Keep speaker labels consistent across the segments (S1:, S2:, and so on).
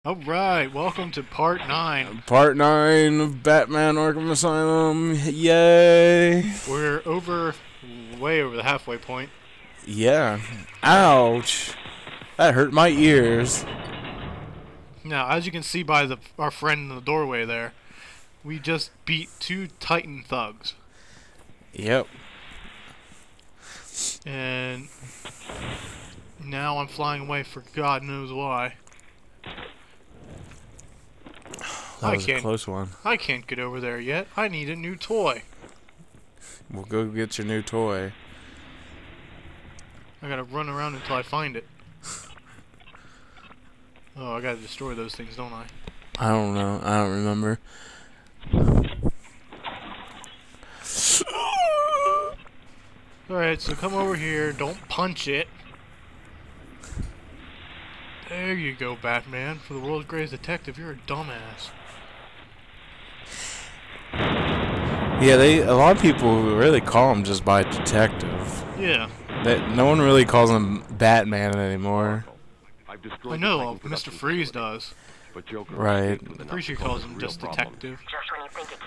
S1: Alright, welcome to part 9.
S2: Part 9 of Batman Arkham Asylum. Yay!
S1: We're way over the halfway point.
S2: Yeah. Ouch. That hurt my ears.
S1: Now, as you can see by our friend in the doorway there, we just beat 2 Titan thugs.
S2: Yep.
S1: And now I'm flying away for God knows why.
S2: That was a close one.
S1: I can't get over there yet. I need a new toy.
S2: We'll go get your new toy.
S1: I gotta run around until I find it. Oh, I gotta destroy those things, don't I?
S2: I don't know. I don't remember.
S1: Alright, so come over here. Don't punch it. There you go, Batman. For the world's greatest detective, you're a dumbass.
S2: Yeah, a lot of people really call him just by detective.
S1: Yeah.
S2: No one really calls him Batman anymore.
S1: I know, Mr. Freeze does.
S2: Right.
S1: I'm pretty sure he calls him just detective.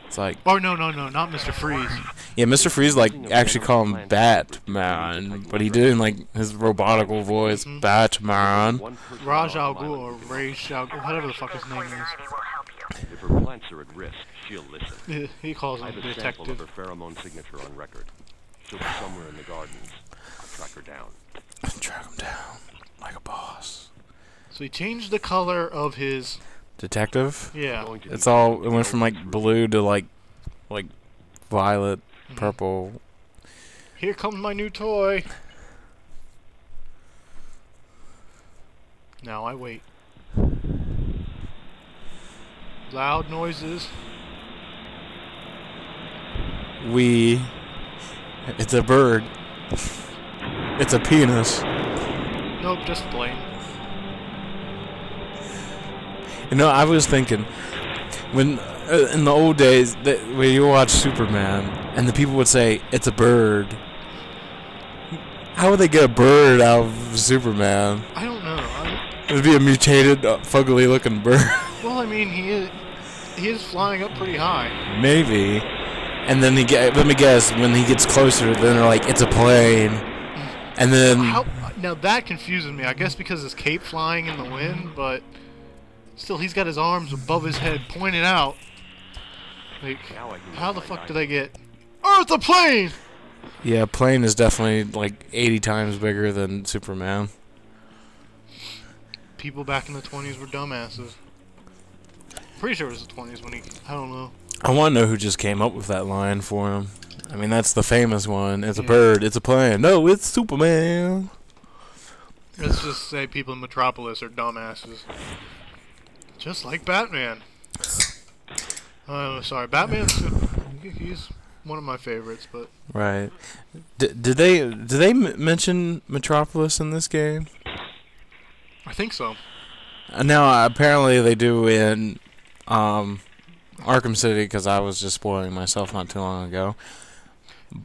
S2: It's like...
S1: Oh, no, not Mr. Freeze.
S2: Yeah, Mr. Freeze, like, actually call him Batman, but he did in, like, his robotical voice, Batman.
S1: Raj Al Ghul, or Raj Al Ghul, whatever the fuck his name is.
S3: If her plants are at risk, she'll listen.
S1: He calls him
S3: I have a sample
S1: detective.
S3: of her pheromone signature on record. She'll be somewhere in the gardens. I'll track her down.
S2: Track him down, like a boss.
S1: So he changed the color of his...
S2: Detective?
S1: Yeah.
S2: It went from, like, blue to, like violet, purple.
S1: Here comes my new toy. Now I wait. Loud noises.
S2: It's a bird. It's a penis.
S1: Nope, just plain.
S2: You know, I was thinking, when in the old days, when you watch Superman, and the people would say, it's a bird. How would they get a bird out of Superman?
S1: I don't know.
S2: It would be a mutated, fugly looking bird.
S1: Well, I mean, he is flying up pretty high.
S2: Maybe. And then let me guess, when he gets closer, then they're like, it's a plane. And then...
S1: Now that confuses me. I guess because his cape flying in the wind, but... Still, he's got his arms above his head, pointed out. Like, how the fuck did I get... Oh, it's a plane!
S2: Yeah, plane is definitely, like, 80 times bigger than Superman.
S1: People back in the 20s were dumbasses. Pretty sure it was the 20s when he... I don't know.
S2: I want to know who just came up with that line for him. I mean, that's the famous one. It's a bird, it's a plane. No, it's Superman.
S1: Let's just say people in Metropolis are dumbasses. Just like Batman. Sorry, Batman's... He's one of my favorites, but...
S2: Right. Did they mention Metropolis in this game?
S1: I think so.
S2: Now, apparently they do in Arkham City, because I was just spoiling myself not too long ago.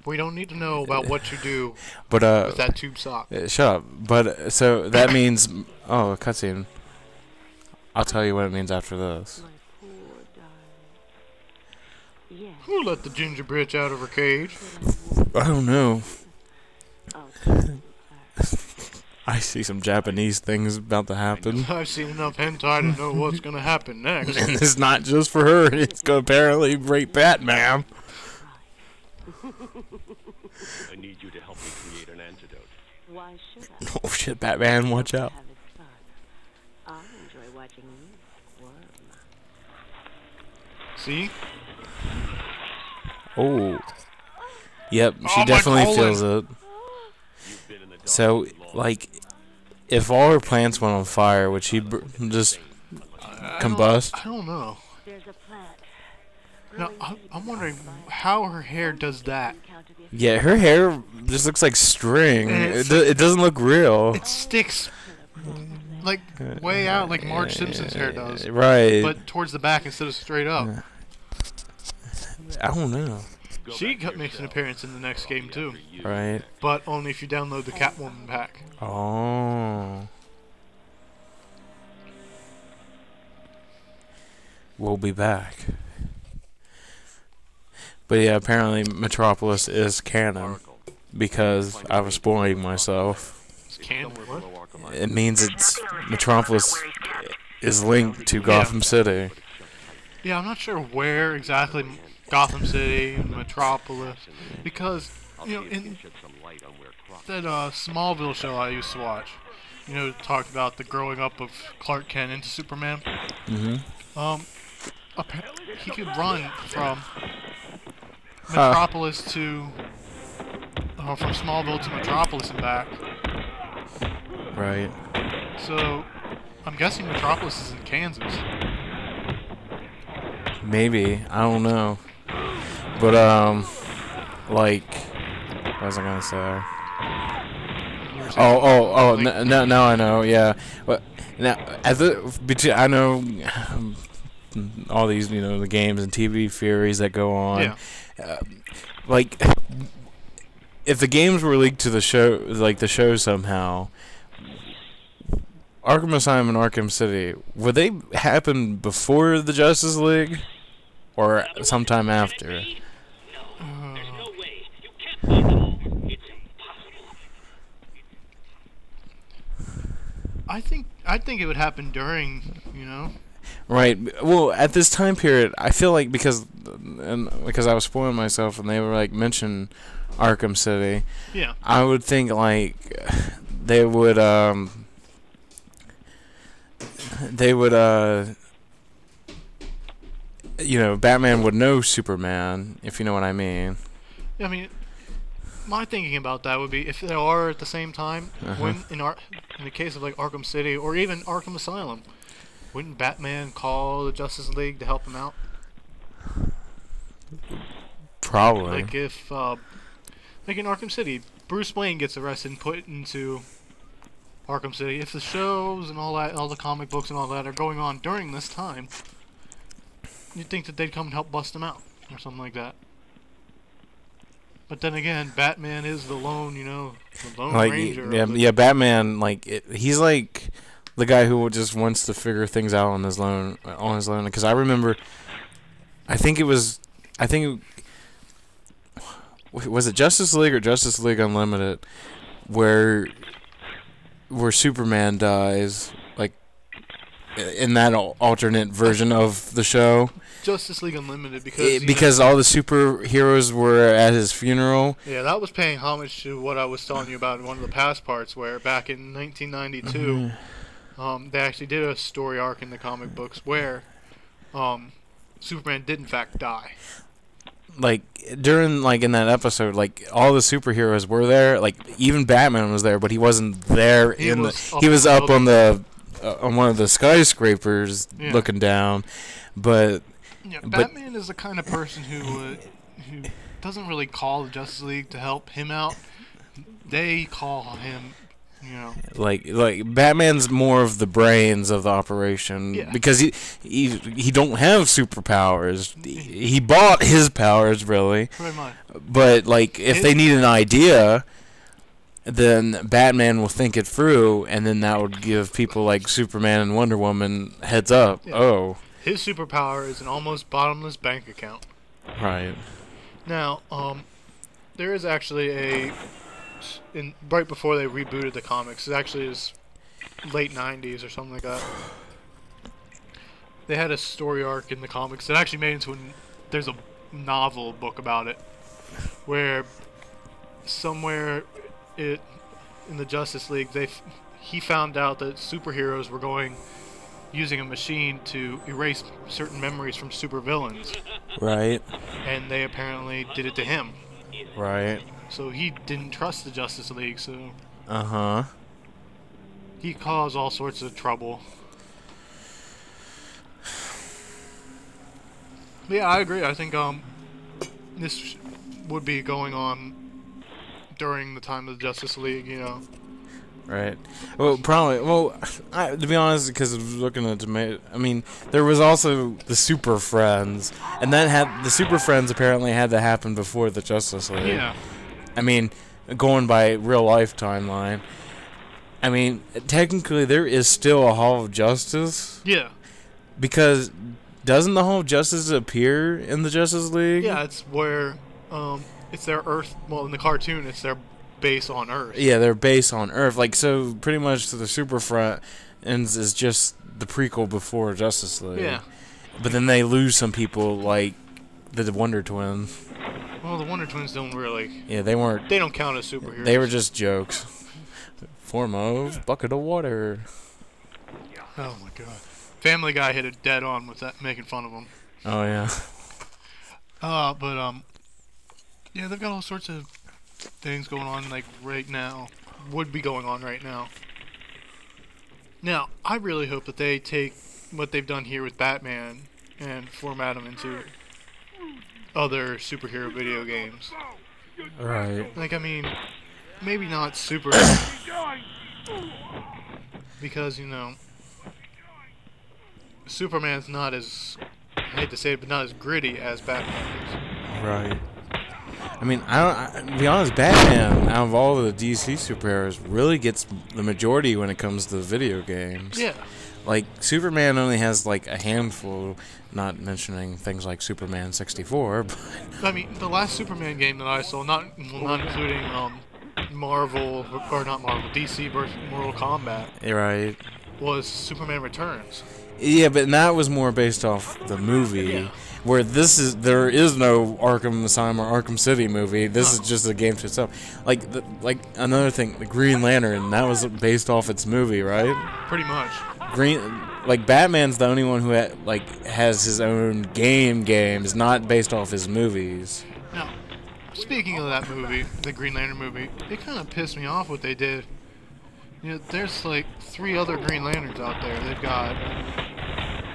S1: We don't need to know about what you do
S2: with
S1: that tube sock.
S2: Shut up. But, so, that means... Oh, a cutscene. I'll tell you what it means after this.
S1: Who let the ginger bitch out of her cage?
S2: I don't know. I see some Japanese things about to happen.
S1: I've seen enough hentai to know what's gonna happen next.
S2: And it's not just for her, it's gonna apparently rape Batman.
S3: I need you to help me create an antidote.
S4: Why should I?
S2: Oh shit, Batman, watch out.
S4: Have it fun. I'll enjoy watching you worm.
S1: See?
S2: Oh. Yep, she definitely feels it. So, like, if all her plants went on fire, would she just combust?
S1: I don't know.
S4: There's a plant.
S1: Now, I'm wondering how her hair does that.
S2: Yeah, her hair just looks like string. It doesn't look real.
S1: It sticks, like, way out like Marge Simpson's hair does.
S2: Right.
S1: But towards the back instead of straight up.
S2: I don't know.
S1: She makes an appearance in the next game, too.
S2: Right.
S1: But only if you download the Catwoman pack.
S2: Oh. will be back. But yeah, apparently Metropolis is canon because I was spoiling myself.
S1: It's canon. What?
S2: It means it's Metropolis is linked to Gotham City.
S1: Yeah, I'm not sure where exactly Gotham City, Metropolis, because, you know, in that Smallville show I used to watch, you know, talked about the growing up of Clark Kent into Superman.
S2: Mm-hmm.
S1: He could run from Metropolis to, from Smallville to Metropolis and back.
S2: Right.
S1: So, I'm guessing Metropolis is in Kansas.
S2: Maybe. I don't know. But, like, what was I gonna say? Now I know, yeah. But, now, I know all these, you know, the games and TV theories that go on.
S1: Yeah.
S2: Like, if the games were leaked to the show, like the show somehow, Arkham Asylum and Arkham City, would they happen before the Justice League, or sometime after?
S1: I think it would happen during, you know.
S2: Right. Well, at this time period, I feel like because I was spoiling myself and they were like mention Arkham City.
S1: Yeah.
S2: I would think like they would you know, Batman would know Superman, if you know what I mean.
S1: I mean, my thinking about that would be if they are at the same time, when in the case of like Arkham City or even Arkham Asylum, wouldn't Batman call the Justice League to help him out?
S2: Probably.
S1: Like if, like in Arkham City, Bruce Wayne gets arrested and put into Arkham City. If the shows and all that, all the comic books and all that are going on during this time, you'd think that they'd come and help bust him out or something like that. But then again, Batman is the lone, you know, the lone
S2: like,
S1: ranger.
S2: Yeah, Batman, like he's like the guy who just wants to figure things out on his own. Because I remember, was it Justice League or Justice League Unlimited, where Superman dies, like in that alternate version of the show.
S1: Justice League Unlimited
S2: because all the superheroes were at his funeral.
S1: Yeah, that was paying homage to what I was telling you about in one of the past parts, where back in 1992, they actually did a story arc in the comic books where Superman did in fact die. Like
S2: during in that episode, like all the superheroes were there. Like even Batman was there, but he wasn't there. He was up on the on one of the skyscrapers looking down, but.
S1: Yeah, Batman is the kind of person who doesn't really call the Justice League to help him out. They call him, you know. Like
S2: Batman's more of the brains of the operation because he don't have superpowers. He bought his powers really.
S1: Pretty much.
S2: But like if they need an idea, then Batman will think it through, and then that would give people like Superman and Wonder Woman heads up. Yeah. Oh.
S1: His superpower is an almost bottomless bank account.
S2: Right.
S1: Now, there is actually right before they rebooted the comics, it actually is late 90s or something like that. They had a story arc in the comics that actually made into there's a novel book about it, where somewhere in the Justice League, he found out that superheroes were using a machine to erase certain memories from supervillains.
S2: Right.
S1: And they apparently did it to him.
S2: Right.
S1: So he didn't trust the Justice League, so...
S2: Uh-huh.
S1: He caused all sorts of trouble. But yeah, I agree. I think this would be going on during the time of the Justice League, you know.
S2: Right. Well, probably. Well, to be honest, because I was looking at tomato. I mean, there was also the Super Friends, and the Super Friends apparently had to happen before the Justice League.
S1: Yeah.
S2: I mean, going by real life timeline. I mean, technically, there is still a Hall of Justice.
S1: Yeah.
S2: Because doesn't the whole Justice appear in the Justice League?
S1: Yeah, it's where it's their Earth. Well, in the cartoon, it's their base on Earth.
S2: Yeah, they're based on Earth. Like, so pretty much the Superfront is just the prequel before Justice League.
S1: Yeah.
S2: But then they lose some people, like the Wonder Twins.
S1: Well, the Wonder Twins don't really.
S2: Yeah, they weren't.
S1: They don't count as superheroes.
S2: They were just jokes. Form of bucket of water.
S1: Oh my god. Family Guy hit it dead on with that, making fun of them.
S2: Oh yeah.
S1: Yeah, they've got all sorts of things going on, like right now. Would be going on right now. Now, I really hope that they take what they've done here with Batman and format them into other superhero video games.
S2: Right.
S1: Like, I mean, maybe not super, because, you know, Superman's not as, I hate to say it, but not as gritty as Batman is.
S2: Right. I mean, to be honest, Batman, out of all the DC superheroes, really gets the majority when it comes to video games.
S1: Yeah.
S2: Like, Superman only has, like, a handful, not mentioning things like Superman 64, but...
S1: I mean, the last Superman game that I saw, not including, Marvel, or not Marvel, DC versus Mortal Kombat,
S2: Right.
S1: was Superman Returns.
S2: Yeah, but that was more based off the movie,
S1: Yeah.
S2: where there is no Arkham Asylum or Arkham City movie. This is just a game to itself. Like another thing, the Green Lantern, that was based off its movie, right?
S1: Pretty much.
S2: Batman's the only one who has his own games, not based off his movies.
S1: Now, speaking of that movie, the Green Lantern movie, it kind of pissed me off what they did. You know, there's like 3 other Green Lanterns out there. They've got,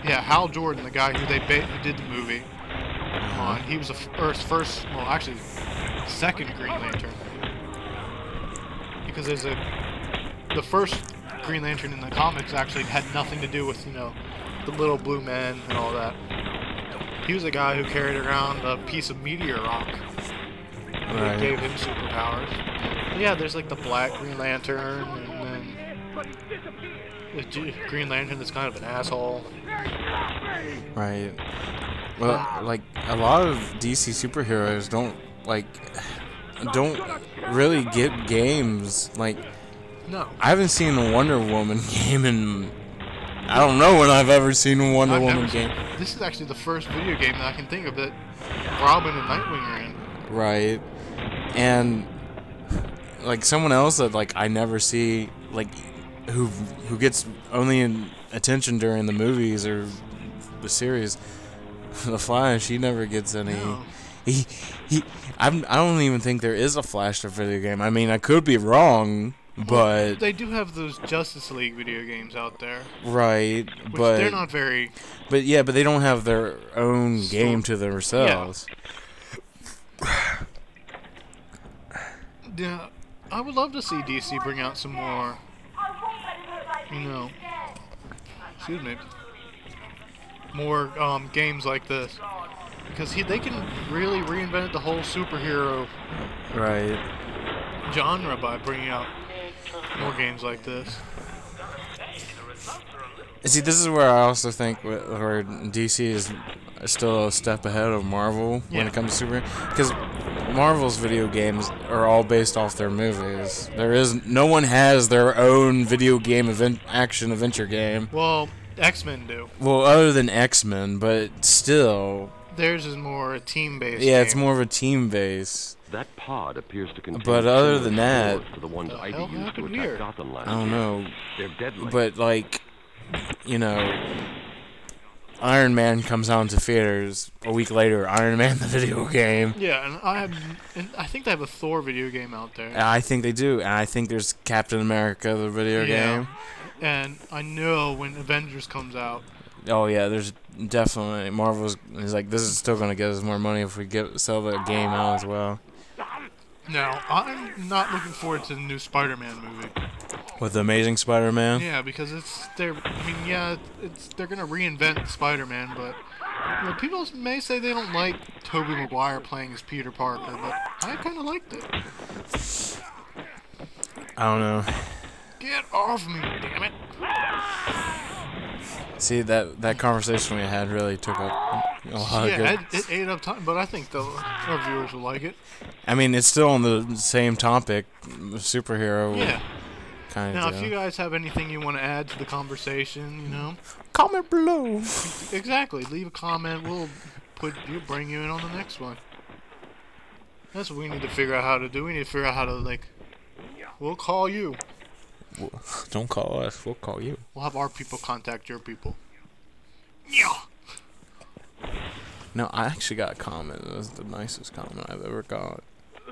S1: Hal Jordan, the guy who who did the movie. He was Earth's first, well, actually, second Green Lantern. Because the first Green Lantern in the comics actually had nothing to do with, you know, the little blue men and all that. He was a guy who carried around a piece of meteor rock. That gave him superpowers. But yeah, there's like the Black Green Lantern, and then the Green Lantern that's kind of an asshole.
S2: Right. Well, like, a lot of DC superheroes don't really get games. Like,
S1: No.
S2: I haven't seen a Wonder Woman game in... I don't know when I've ever seen a Wonder Woman game.
S1: This is actually the first video game that I can think of that Robin and Nightwing are in.
S2: Right. And, like, someone else that, like, I never see, like, who gets only attention during the movies or the series, The Flash, he never gets any...
S1: No.
S2: I don't even think there is a Flash video game. I mean, I could be wrong, but...
S1: They do have those Justice League video games out there.
S2: Right,
S1: Which
S2: but...
S1: they're not very...
S2: But yeah, but they don't have their own game to themselves.
S1: Yeah, I would love to see DC bring out some more, you know, excuse me, more games like this, because they can really reinvent the whole superhero
S2: Right.
S1: genre by bringing out more games like this.
S2: See, this is where I also think where DC is still a step ahead of Marvel when it comes to superhero, because Marvel's video games are all based off their movies. No one has their own video game action adventure game.
S1: Well, X-Men do.
S2: Well, other than X-Men, but still.
S1: Theirs is more a team-based
S2: Yeah,
S1: game.
S2: it's more of a team base.
S3: That pod appears to contain
S2: But other than that,
S3: to the ones
S1: the
S3: Ivy
S1: hell
S3: used to
S1: happened
S3: attack
S1: here?
S3: Gotham last
S2: I don't
S3: year.
S2: know.
S3: They're deadly.
S2: But, like, you know, Iron Man comes out into theaters a week later. Iron Man, the video game.
S1: Yeah, and I think they have a Thor video game out there.
S2: I think they do. And I think there's Captain America, the video game.
S1: And I know when Avengers comes out.
S2: Oh, yeah, there's definitely... Marvel's is like, this is still going to get us more money if we sell the game out as well.
S1: Now, I'm not looking forward to the new Spider-Man movie.
S2: With the Amazing Spider-Man?
S1: Yeah, because they're gonna reinvent Spider-Man, but you know, people may say they don't like Tobey Maguire playing as Peter Parker, but I kind of liked it.
S2: I don't know.
S1: Get off me, damn it!
S2: See, that conversation we had really took up a lot of good...
S1: it ate up time, but I think our viewers will like it.
S2: I mean, it's still on the same topic, superhero.
S1: Yeah.
S2: Kind of.
S1: Now, if you guys have anything you want to add to the conversation, you know,
S2: comment below.
S1: Exactly. Leave a comment. We'll bring you in on the next one. That's what we need to figure out how to do. We need to figure out how to, like, we'll call you.
S2: Don't call us. We'll call you.
S1: We'll have our people contact your people. Yeah.
S2: No, I actually got a comment. It was the nicest comment I've ever got.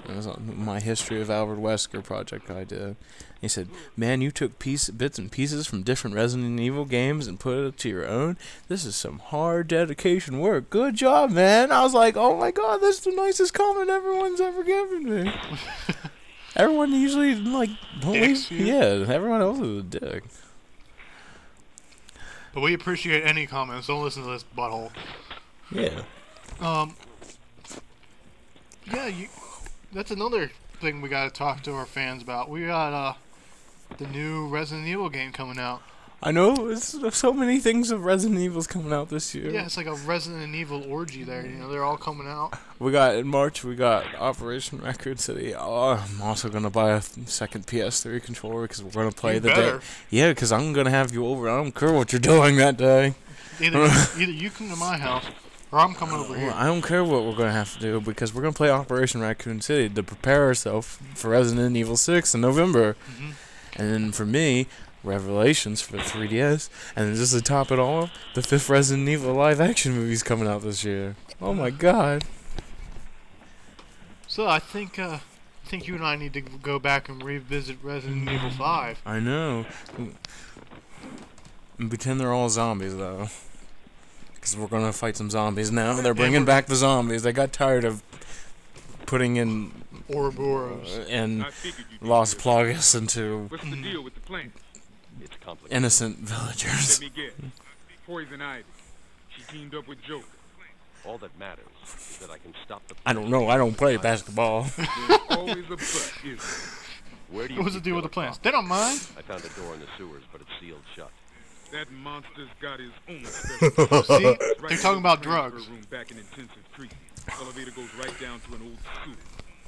S2: It was on my History of Albert Wesker project I did. He said, "Man, you took bits and pieces from different Resident Evil games and put it up to your own. This is some hard dedication work. Good job, man." I was like, oh my god, that's the nicest comment everyone's ever given me. Everyone usually, like, yeah, everyone else is a dick.
S1: But we appreciate any comments. Don't listen to this butthole.
S2: Yeah.
S1: Yeah, that's another thing we gotta talk to our fans about. We got, the new Resident Evil game coming out.
S2: I know, it's so many things of Resident Evil's coming out this year.
S1: Yeah, it's like a Resident Evil orgy there, you know, they're all coming out.
S2: In March, we got Operation Raccoon City. Oh, I'm also going to buy a second PS3 controller because we're going to play day. Yeah, because I'm going to have you over. I don't care what you're doing that day.
S1: Either you come to my house, or I'm coming over here.
S2: I don't care what we're going to have to do because we're going to play Operation Raccoon City to prepare ourselves for Resident Evil 6 in November.
S1: Mm-hmm.
S2: And then for me, Revelations for the 3DS, and then just to top it all off, the 5th Resident Evil live-action movie's coming out this year. Oh my god.
S1: So I think you and I need to go back and revisit Resident Evil 5.
S2: I know. And pretend they're all zombies, though. Because we're going to fight some zombies now. They're bringing back the zombies. They got tired of putting in
S1: Ouroboros
S2: and Los Plagas into
S5: What's the deal with the plant?
S3: It's complicated.
S2: innocent villagers.
S5: Let me guess. Poison Ivy. She teamed up with Joker.
S3: All that matters is that I can stop the...
S2: I don't know. I don't play basketball.
S5: There's always a but, isn't there?
S3: Where do you
S1: What's the deal with the plants? They don't mind.
S3: I found a door in the sewers, but it's sealed shut.
S5: That monster's got his own special.
S1: See? They're talking about drugs.
S5: Room back in intensive treatment. Elevator goes right down to an old sewer.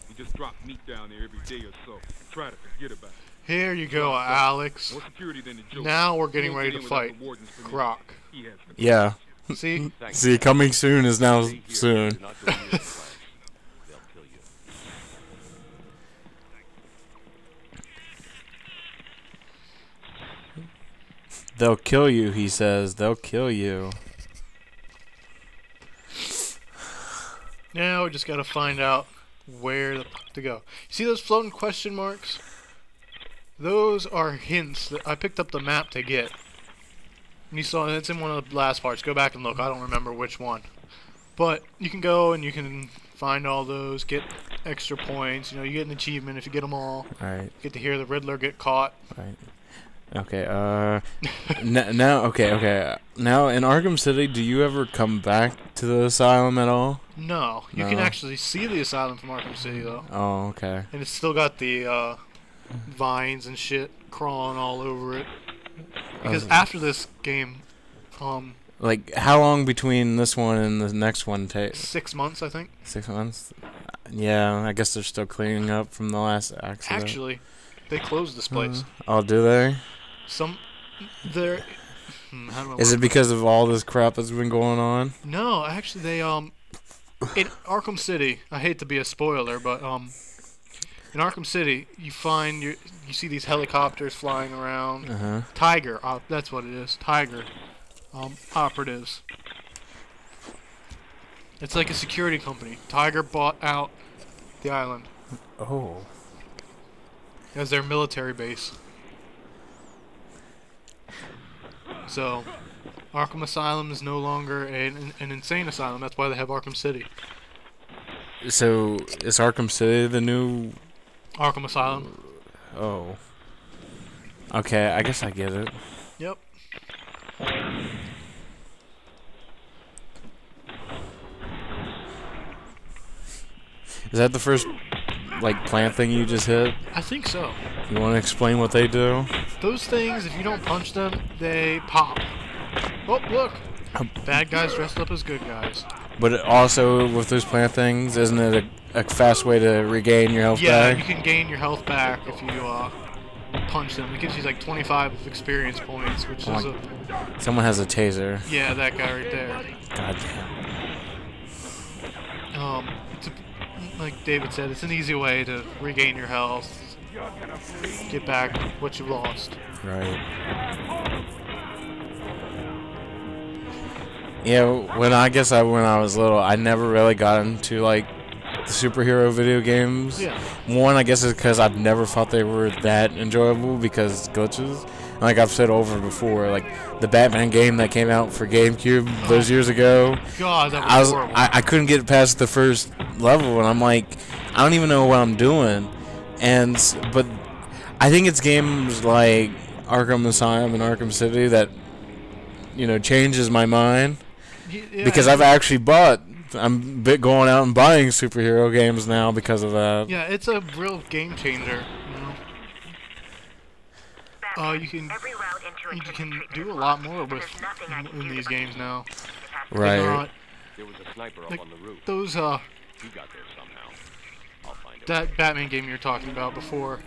S5: We just drop meat down there every day or so. Try to forget about it.
S1: Here you go, Alex.
S5: More security than the Joker.
S1: Now we're getting ready to fight Croc.
S5: He has the
S2: Yeah.
S1: See?
S2: See, coming soon is now soon.
S3: Do not go near the plants. They'll kill you.
S2: They'll kill you, he says. They'll kill you.
S1: Now we just gotta find out where the fuck to go. You see those floating question marks? Those are hints that I picked up the map to get. And you saw it's in one of the last parts. Go back and look. I don't remember which one. But you can go and you can find all those, get extra points. You know, you get an achievement if you get them all.
S2: Alright.
S1: You get to hear the Riddler get caught.
S2: Right. Okay, now, okay. Now, in Arkham City, do you ever come back to the asylum at all?
S1: No. You can actually see the asylum from Arkham City, though.
S2: Oh, okay.
S1: And it's still got the vines and shit crawling all over it. Because after this game,
S2: like, how long between this one and the next one takes?
S1: 6 months, I think.
S2: 6 months? Yeah, I guess they're still cleaning up from the last accident.
S1: Actually, they closed this place.
S2: Oh, do they? Is it because of all this crap that's been going on?
S1: No, actually, they in Arkham City. I hate to be a spoiler, but in Arkham City, you see these helicopters flying around. Tiger, that's what it is. Tiger, operatives. It's like a security company. Tiger bought out the island.
S2: Oh.
S1: As their military base. So, Arkham Asylum is no longer an insane asylum. That's why they have Arkham City.
S2: So, is Arkham City the new...
S1: Arkham Asylum.
S2: Oh. Okay, I guess I get it.
S1: Yep.
S2: Is that the first, like, plant thing you just hit?
S1: I think so.
S2: You want to explain what they do?
S1: Those things, if you don't punch them, they pop. Oh, look! Bad guys dressed up as good guys.
S2: But also, with those plant things, isn't it a fast way to regain your health
S1: Yeah,
S2: back?
S1: you can gain your health back if you punch them. It gives you like 25 experience points, which is a...
S2: Someone has a taser.
S1: Yeah, that guy right there.
S2: God damn.
S1: Like David said, it's an easy way to regain your health, get back what you lost.
S2: Right. Yeah, when I was little, I never really got into like the superhero video games.
S1: Yeah.
S2: One, I guess, is because I've never thought they were that enjoyable because glitches. Like I've said over before, like the Batman game that came out for GameCube those years ago.
S1: God, that was horrible.
S2: I couldn't get past the first level, and I'm like, I don't even know what I'm doing. But I think it's games like Arkham Asylum and Arkham City that, you know, changes my mind.
S1: Yeah,
S2: because I'm going out and buying superhero games now because of that.
S1: Yeah, it's a real game changer. You can do a lot more with in these games now.
S2: Right.
S3: There was a sniper up on the roof.
S1: Those
S3: He got there somehow. I'll find him.
S1: that Batman game you were talking about before.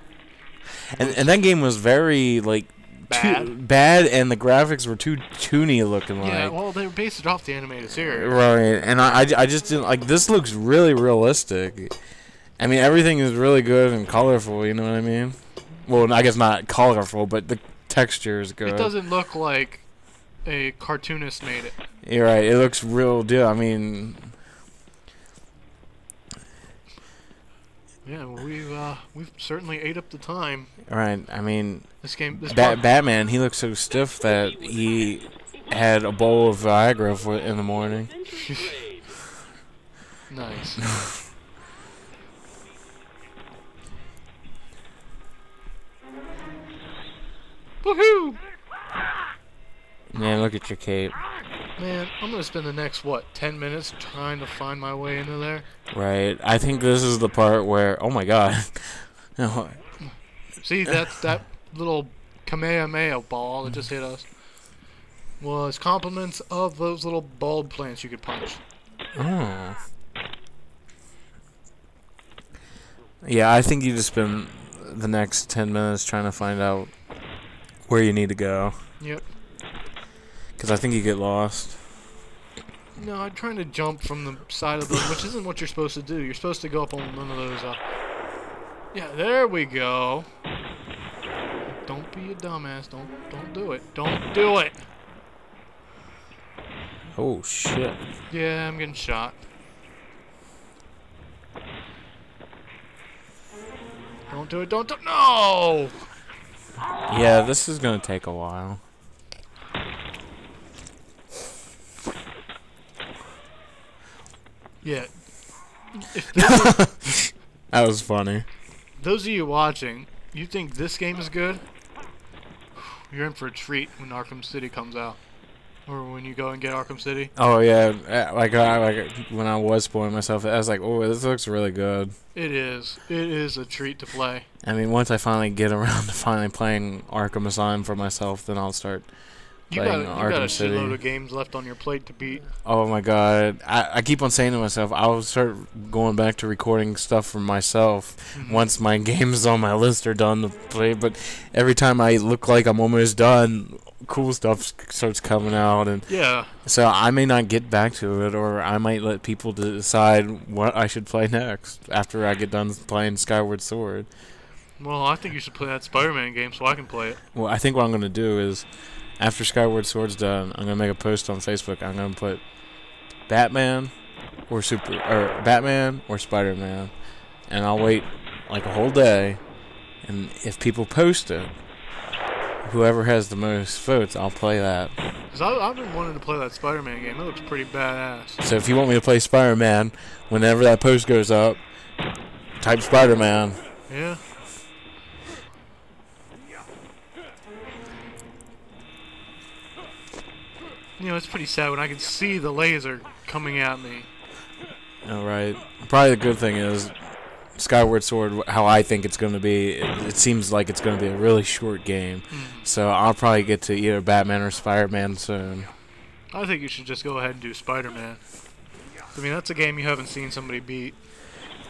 S2: And that game was very like bad, and the graphics were too toony looking like.
S1: Yeah, well, they based it off the animated series.
S2: Right, and I just didn't like. This looks really realistic. I mean, everything is really good and colorful. You know what I mean? Well, I guess not colorful, but the texture is good.
S1: It doesn't look like a cartoonist made it.
S2: You're right. It looks real deal. I mean,
S1: yeah, well, we've certainly ate up the time.
S2: Right. I mean,
S1: This
S2: Batman. He looks so stiff that he had a bowl of Viagra in the morning.
S1: Nice. Woohoo!
S2: Man, look at your cape.
S1: Man, I'm gonna spend the next 10 minutes trying to find my way into there.
S2: Right. I think this is the part where, oh my god.
S1: See, that little Kamehameha ball that just hit us was compliments of those little bulb plants you could punch.
S2: Oh. Yeah, I think you just spend the next 10 minutes trying to find out where you need to go.
S1: Yep.
S2: Because I think you get lost.
S1: No, I'm trying to jump from the side of the, which isn't what you're supposed to do. You're supposed to go up on one of those. Yeah, there we go. Don't be a dumbass. Don't do it. Don't do it.
S2: Oh shit.
S1: Yeah, I'm getting shot. Don't do it. Don't do. No.
S2: Yeah, this is gonna take a while.
S1: Yeah. If this
S2: That was funny.
S1: those of you watching, you think this game is good? You're in for a treat when Arkham City comes out, or when you go and get Arkham City.
S2: Oh yeah, like when I was spoiling myself, I was like, oh, this looks really good.
S1: It is. It is a treat to play.
S2: I mean, once I finally get around to finally playing Arkham Asylum for myself, then I'll start
S1: You
S2: playing
S1: got a
S2: Arkham City.
S1: shitload of games left on your plate to beat.
S2: Oh my god. I keep on saying to myself, I'll start going back to recording stuff for myself once my games on my list are done to play, but every time I look like I'm almost done, cool stuff starts coming out, and
S1: Yeah.
S2: so I may not get back to it, or I might let people decide what I should play next after I get done playing Skyward Sword.
S1: Well, I think you should play that Spider-Man game so I can play it.
S2: Well, I think what I'm going to do is, after Skyward Sword's done, I'm going to make a post on Facebook. I'm going to put Batman or Batman or Spider-Man, and I'll wait like a whole day, and if people post it, whoever has the most votes, I'll play that.
S1: Because I've been wanting to play that Spider-Man game. It looks pretty badass.
S2: So if you want me to play Spider-Man, whenever that post goes up, type Spider-Man.
S1: Yeah. You know, it's pretty sad when I can see the laser coming at me.
S2: Alright. Probably the good thing is, Skyward Sword, how I think it's going to be, it seems like it's going to be a really short game. So I'll probably get to either Batman or Spider-Man soon.
S1: I think you should just go ahead and do Spider-Man. I mean, that's a game you haven't seen somebody beat.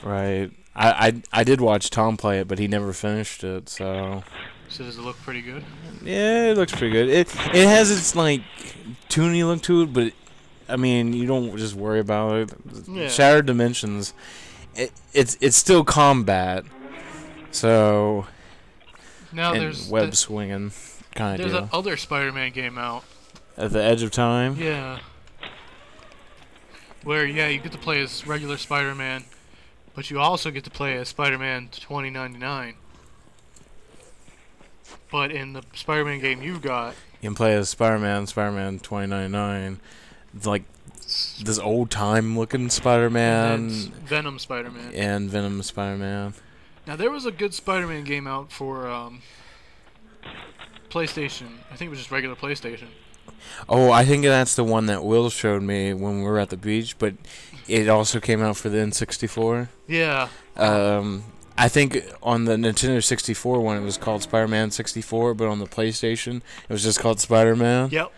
S2: Right. I did watch Tom play it, but he never finished it, so...
S1: So does it look pretty good?
S2: Yeah, it looks pretty good. It has its, like, toony look to it, but, I mean, you don't just worry about it.
S1: Yeah.
S2: Shattered Dimensions, it's still combat, so...
S1: Now
S2: and
S1: there's
S2: web swinging kind of
S1: there's
S2: deal.
S1: that other Spider-Man game out.
S2: At the Edge of Time?
S1: Yeah. Where, yeah, you get to play as regular Spider-Man, but you also get to play as Spider-Man 2099. But in the Spider-Man game you've got...
S2: You can play as Spider-Man 2099. It's like this old-time looking Spider-Man.
S1: And Venom Spider-Man.
S2: And Venom Spider-Man.
S1: Now, there was a good Spider-Man game out for PlayStation. I think it was just regular PlayStation.
S2: Oh, I think that's the one that Will showed me when we were at the beach, but it also came out for the N64.
S1: Yeah.
S2: I think on the Nintendo 64 one, it was called Spider-Man 64, but on the PlayStation, it was just called Spider-Man.
S1: Yep.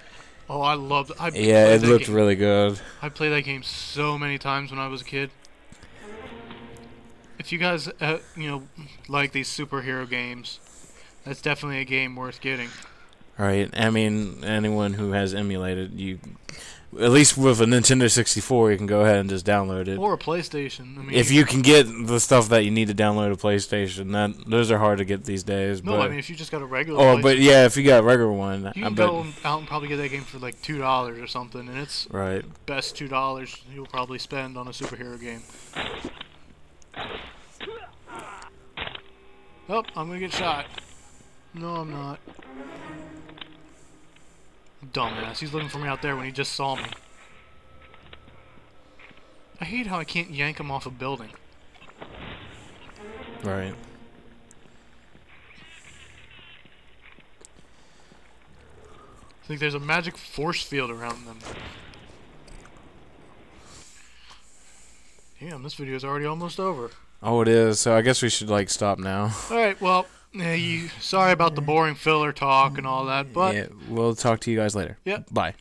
S1: Oh, I loved it.
S2: Yeah, it looked really good.
S1: I played that game so many times when I was a kid. If you guys, you know, like these superhero games, that's definitely a game worth getting.
S2: Right. I mean, anyone who has emulated, you, at least with a Nintendo 64, you can go ahead and just download it.
S1: Or a PlayStation. I mean,
S2: if you can get the stuff that you need to download a PlayStation, those are hard to get these days.
S1: No,
S2: but,
S1: I mean, if you just got a regular
S2: Oh,
S1: PlayStation,
S2: but yeah, if you got a regular one,
S1: you can go out and probably get that game for like $2 or something, and it's
S2: right.
S1: best $2 you'll probably spend on a superhero game. Oh, I'm gonna get shot. No, I'm not. Dumbass. He's looking for me out there when he just saw me. I hate how I can't yank him off a building.
S2: Right.
S1: I think there's a magic force field around them. Damn, this video is already almost over.
S2: Oh, it is. So I guess we should like stop now.
S1: Alright, well, sorry about the boring filler talk and all that, but...
S2: Yeah, we'll talk to you guys later.
S1: Yep.
S2: Bye.